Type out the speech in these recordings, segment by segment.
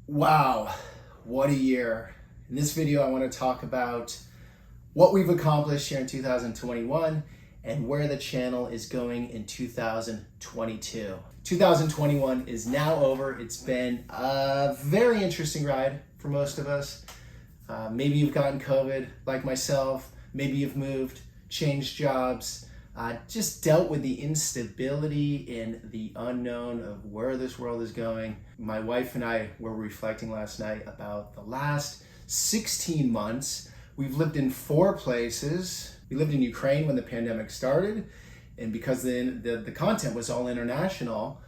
Wow, what a year. In this video, I want to talk about what we've accomplished here in 2021 and where the channel is going in 2022. 2021 is now over. It's been a very interesting ride for most of us. Maybe you've gotten COVID like myself. Maybe you've moved, changed jobs, just dealt with the instability and the unknown of where this world is going. My wife and I were reflecting last night about the last 16 months. We've lived in 4 places. We lived in Ukraine when the pandemic started, and because the content was all international,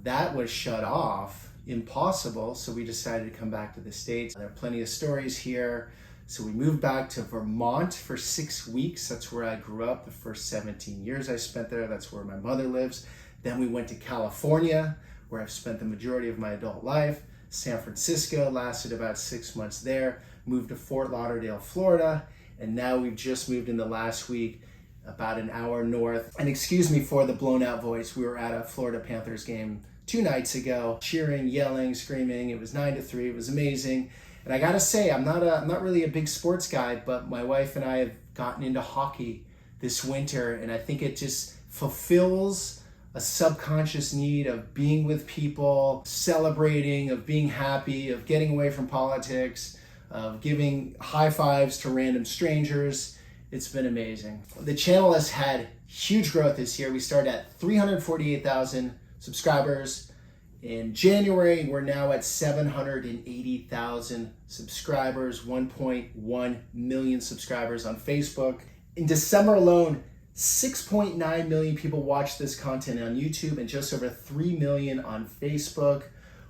that was shut off, impossible, so we decided to come back to the States. There are plenty of stories here. So we moved back to Vermont for 6 weeks. That's where I grew up. The first 17 years I spent there. That's where my mother lives. Then we went to California, where I've spent the majority of my adult life. San Francisco, lasted about 6 months there. Moved to Fort Lauderdale, Florida. And now we've just moved in the last week, about an hour north. And excuse me for the blown out voice. We were at a Florida Panthers game 2 nights ago, cheering, yelling, screaming. It was 9-3. It was amazing. And I gotta say, I'm not really a big sports guy, but my wife and I have gotten into hockey this winter, and I think it just fulfills a subconscious need of being with people, celebrating, of being happy, of getting away from politics, of giving high fives to random strangers. It's been amazing. The channel has had huge growth this year. We started at 348,000 subscribers. In January, we're now at 780,000 subscribers, 1.1 million subscribers on Facebook. In December alone, 6.9 million people watched this content on YouTube and just over 3 million on Facebook.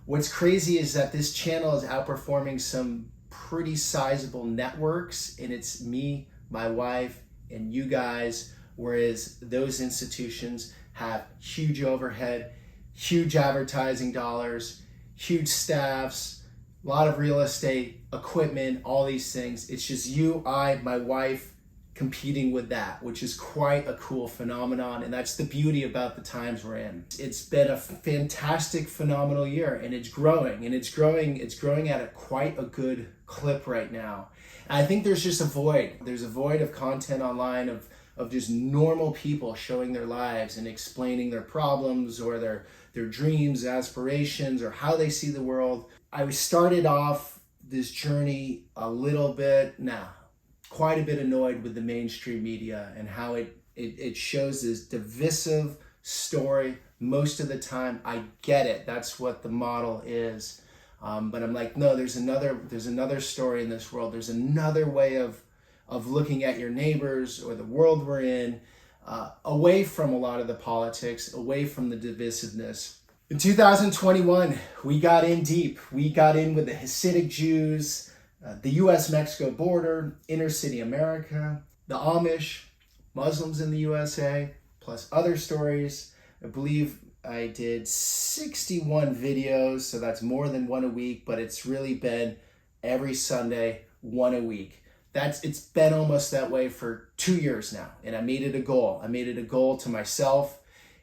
What's crazy is that this channel is outperforming some pretty sizable networks, and it's me, my wife, and you guys, whereas those institutions have huge overhead, huge advertising dollars, huge staffs, a lot of real estate, equipment, all these things. It's just you, I, my wife competing with that, which is quite a cool phenomenon. And that's the beauty about the times we're in. It's been a fantastic, phenomenal year, and it's growing, and it's growing at quite a good clip right now. And I think there's just a void. There's a void of content online of just normal people showing their lives and explaining their problems or their dreams, aspirations, or how they see the world. I started off this journey quite a bit annoyed with the mainstream media and how it shows this divisive story most of the time. I get it. That's what the model is. But I'm like, no, there's another story in this world. There's another way of looking at your neighbors or the world we're in, away from a lot of the politics, away from the divisiveness. In 2021, we got in deep. We got in with the Hasidic Jews, the US-Mexico border, inner city America, the Amish, Muslims in the USA, plus other stories. I believe I did 61 videos, so that's more than one a week, but it's really been every Sunday, one a week. It's been almost that way for 2 years now, and I made it a goal. I made it a goal to myself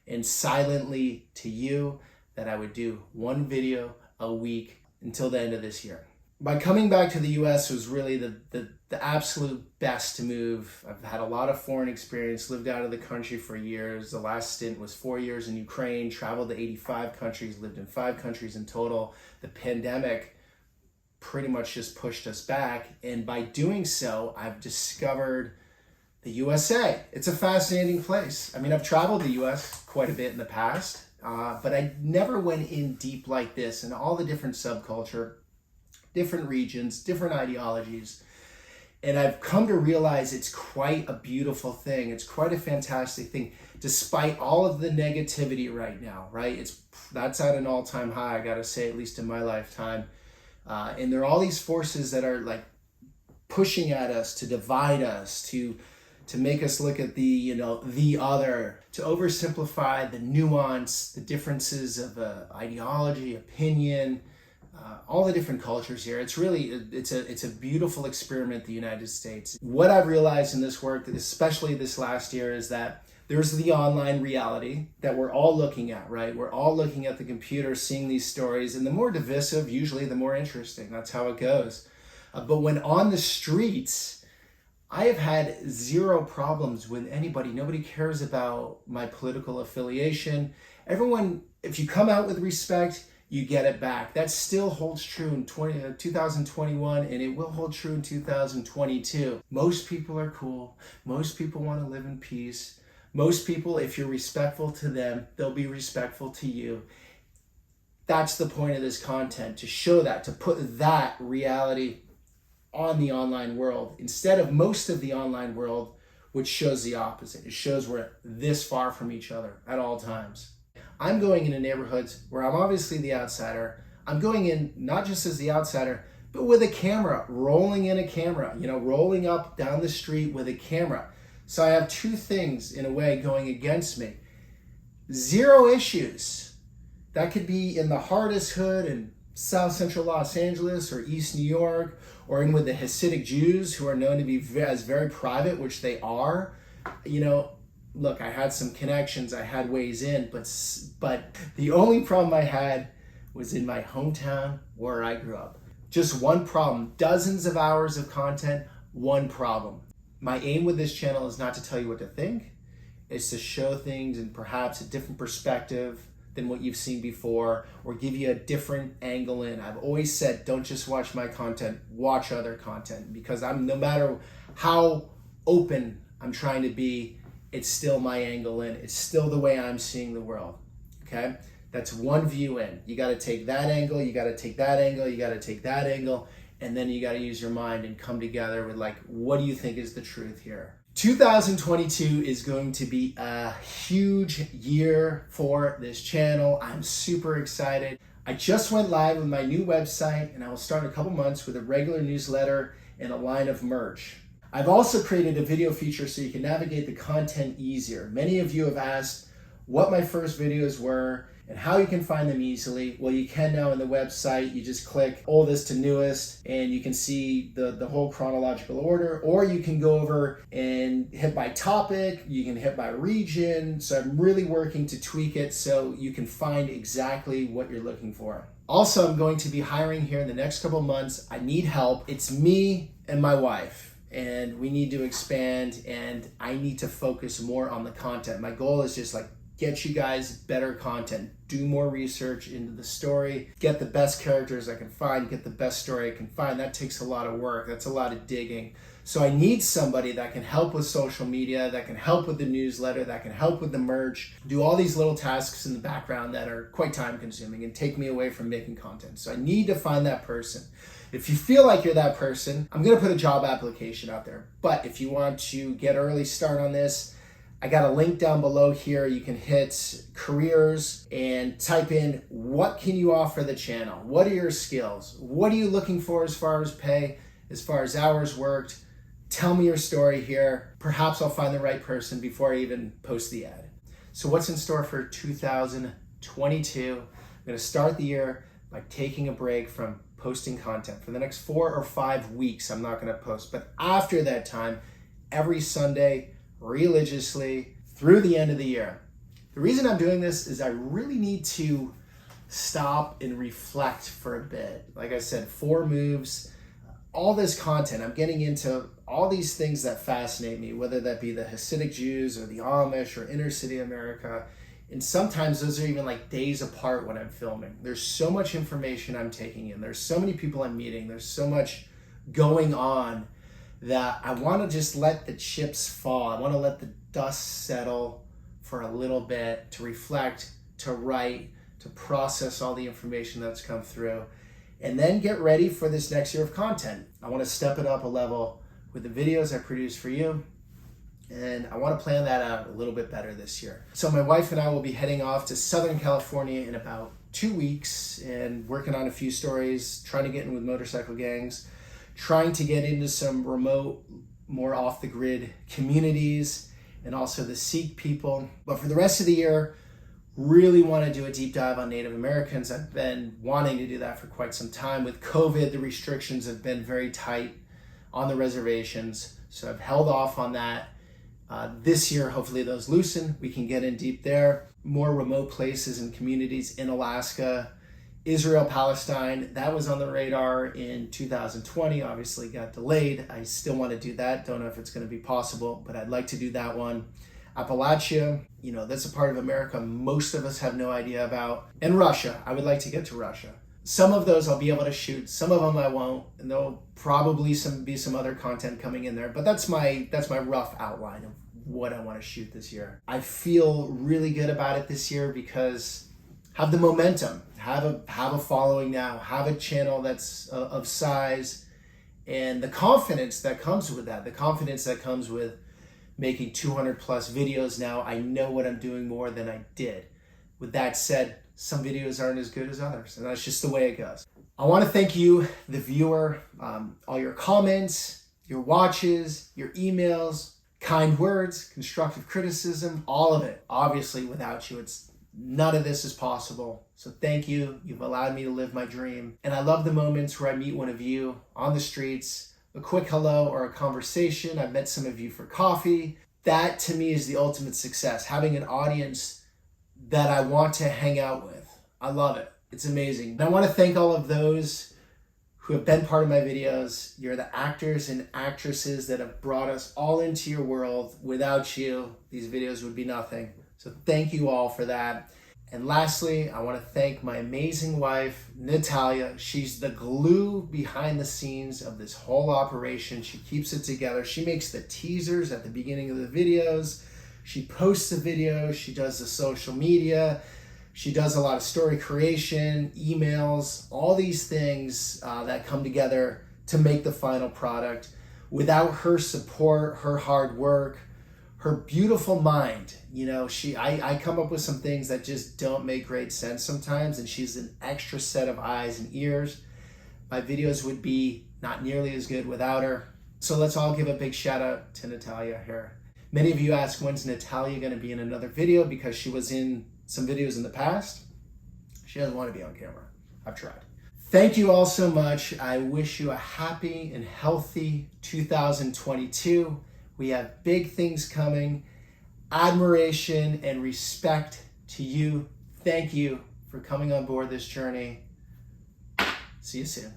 and silently to you that I would do one video a week until the end of this year. By coming back to the US was really the absolute best to move. I've had a lot of foreign experience, lived out of the country for years. The last stint was 4 years in Ukraine, traveled to 85 countries, lived in 5 countries in total. The pandemic pretty much just pushed us back, and by doing so, I've discovered the USA. It's a fascinating place. I mean, I've traveled the US quite a bit in the past, but I never went in deep like this, and all the different subculture, different regions, different ideologies. And I've come to realize it's quite a beautiful thing. It's quite a fantastic thing, despite all of the negativity right now, right? That's at an all-time high, I gotta say, at least in my lifetime. And there are all these forces that are like pushing at us to divide us, to make us look at the other, to oversimplify the nuance, the differences of ideology, opinion, all the different cultures here. It's a beautiful experiment, the United States. What I've realized in this work, especially this last year, is that There's the online reality that we're all looking at, right? We're all looking at the computer, seeing these stories, and the more divisive, usually the more interesting. That's how it goes. But when on the streets, I have had zero problems with anybody. Nobody cares about my political affiliation. Everyone, if you come out with respect, you get it back. That still holds true in 2021, and it will hold true in 2022. Most people are cool. Most people want to live in peace. Most people, if you're respectful to them, they'll be respectful to you. That's the point of this content, to show that, to put that reality on the online world instead of most of the online world, which shows the opposite. It shows we're this far from each other at all times. I'm going into neighborhoods where I'm obviously the outsider. I'm going in not just as the outsider, but with a camera, rolling in a camera, rolling up down the street with a camera. So I have two things in a way going against me. Zero issues. That could be in the hardest hood in South Central Los Angeles or East New York, or in with the Hasidic Jews who are known to be as very private, which they are. Look, I had some connections, I had ways in, but the only problem I had was in my hometown where I grew up. Just one problem, dozens of hours of content, one problem. My aim with this channel is not to tell you what to think. It's to show things in perhaps a different perspective than what you've seen before, or give you a different angle in. I've always said, don't just watch my content, watch other content, because no matter how open I'm trying to be, it's still my angle in. It's still the way I'm seeing the world, okay? That's one view in. You gotta take that angle, you gotta take that angle, you gotta take that angle, and then you gotta use your mind and come together with what do you think is the truth here? 2022 is going to be a huge year for this channel. I'm super excited. I just went live with my new website, and I will start in a couple months with a regular newsletter and a line of merch. I've also created a video feature so you can navigate the content easier. Many of you have asked what my first videos were and how you can find them easily. Well, you can now on the website. You just click oldest to newest and you can see the whole chronological order, or you can go over and hit by topic, you can hit by region. So I'm really working to tweak it so you can find exactly what you're looking for. Also, I'm going to be hiring here in the next couple months. I need help. It's me and my wife, and we need to expand, and I need to focus more on the content. My goal is just get you guys better content, do more research into the story, get the best characters I can find, get the best story I can find. That takes a lot of work. That's a lot of digging. So I need somebody that can help with social media, that can help with the newsletter, that can help with the merch, do all these little tasks in the background that are quite time consuming and take me away from making content. So I need to find that person. If you feel like you're that person, I'm gonna put a job application out there. But if you want to get an early start on this, I got a link down below here. You can hit careers and type in, what can you offer the channel? What are your skills? What are you looking for as far as pay, as far as hours worked? Tell me your story here. Perhaps I'll find the right person before I even post the ad. So what's in store for 2022? I'm gonna start the year by taking a break from posting content. For the next 4 or 5 weeks, I'm not gonna post. But after that time, every Sunday, religiously, through the end of the year. The reason I'm doing this is I really need to stop and reflect for a bit. Like I said, 4 moves, all this content, I'm getting into all these things that fascinate me, whether that be the Hasidic Jews or the Amish or inner city America. And sometimes those are even days apart when I'm filming. There's so much information I'm taking in. There's so many people I'm meeting. There's so much going on that I want to just let the chips fall. I want to let the dust settle for a little bit, to reflect, to write, to process all the information that's come through, and then get ready for this next year of content. I want to step it up a level with the videos I produce for you, and I want to plan that out a little bit better this year. So my wife and I will be heading off to Southern California in about 2 weeks and working on a few stories, trying to get in with motorcycle gangs, trying to get into some remote, more off-the-grid communities, and also the Sikh people. But for the rest of the year, really want to do a deep dive on Native Americans. I've been wanting to do that for quite some time. With COVID, the restrictions have been very tight on the reservations, so I've held off on that. This year, hopefully those loosen. We can get in deep there. More remote places and communities in Alaska. Israel, Palestine, that was on the radar in 2020, obviously got delayed. I still want to do that. Don't know if it's going to be possible, but I'd like to do that one. Appalachia, that's a part of America most of us have no idea about. And Russia, I would like to get to Russia. Some of those I'll be able to shoot, some of them I won't, and there'll probably be some other content coming in there, but that's my rough outline of what I want to shoot this year. I feel really good about it this year because have the momentum, have a following now, have a channel that's of size, and the confidence that comes with that, the confidence that comes with making 200 plus videos now. I know what I'm doing more than I did. With that said, some videos aren't as good as others, and that's just the way it goes. I want to thank you, the viewer, all your comments, your watches, your emails, kind words, constructive criticism, all of it. Obviously, without you, none of this is possible. So thank you. You've allowed me to live my dream. And I love the moments where I meet one of you on the streets, a quick hello or a conversation. I've met some of you for coffee. That to me is the ultimate success, having an audience that I want to hang out with. I love it. It's amazing. And I want to thank all of those who have been part of my videos. You're the actors and actresses that have brought us all into your world. Without you, these videos would be nothing. So thank you all for that. And lastly, I want to thank my amazing wife, Natalia. She's the glue behind the scenes of this whole operation. She keeps it together. She makes the teasers at the beginning of the videos. She posts the videos. She does the social media. She does a lot of story creation, emails, all these things that come together to make the final product. Without her support, her hard work, her beautiful mind, I come up with some things that just don't make great sense sometimes, and she's an extra set of eyes and ears. My videos would be not nearly as good without her. So let's all give a big shout out to Natalia here. Many of you ask, when's Natalia going to be in another video? Because she was in some videos in the past. She doesn't want to be on camera. I've tried. Thank you all so much. I wish you a happy and healthy 2022. We have big things coming. Admiration and respect to you. Thank you for coming on board this journey. See you soon.